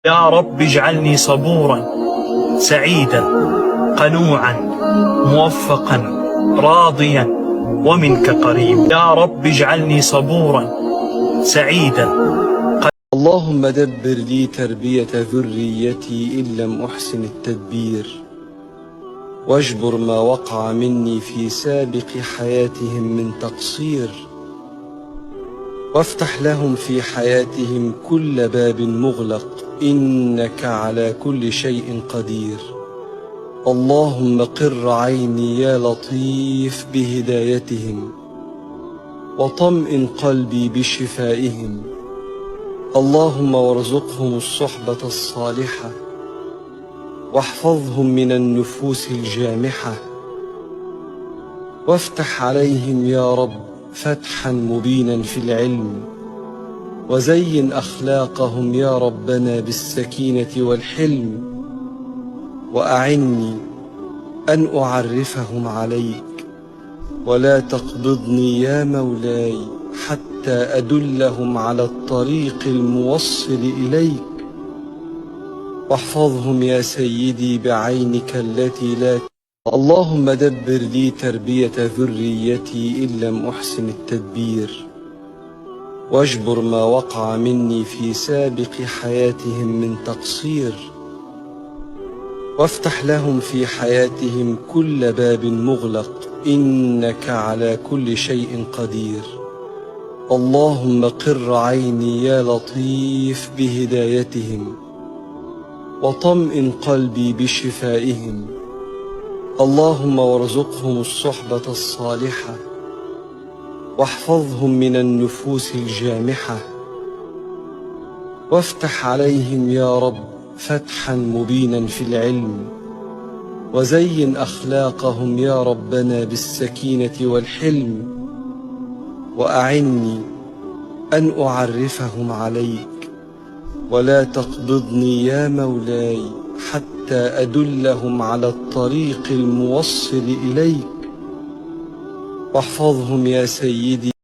يا رب اجعلني صبورا سعيدا قنوعا موفقا راضيا ومنك قريب. يا رب اجعلني صبورا سعيدا. اللهم دبر لي تربية ذريتي إن لم أحسن التدبير، واجبر ما وقع مني في سابق حياتهم من تقصير، وافتح لهم في حياتهم كل باب مغلق، إنك على كل شيء قدير. اللهم قر عيني يا لطيف بهدايتهم، وطمئن قلبي بشفائهم. اللهم وارزقهم الصحبة الصالحة، واحفظهم من النفوس الجامحة، وافتح عليهم يا رب فتحا مبينا في العلم، وزين أخلاقهم يا ربنا بالسكينة والحلم، وأعني أن أعرفهم عليك، ولا تقبضني يا مولاي حتى أدلهم على الطريق الموصل إليك. واحفظهم يا سيدي بعينك التي لا. اللهم دبر لي تربية ذريتي إن لم أحسن التدبير، واجبر ما وقع مني في سابق حياتهم من تقصير، وافتح لهم في حياتهم كل باب مغلق، إنك على كل شيء قدير. اللهم قر عيني يا لطيف بهدايتهم، وطمئن قلبي بشفائهم. اللهم وارزقهم الصحبة الصالحة، واحفظهم من النفوس الجامحة، وافتح عليهم يا رب فتحا مبينا في العلم، وزين أخلاقهم يا ربنا بالسكينة والحلم، وأعني أن أعرفهم عليك، ولا تقبضني يا مولاي حتى أدلهم على الطريق الموصل إليك. واحفظهم يا سيدي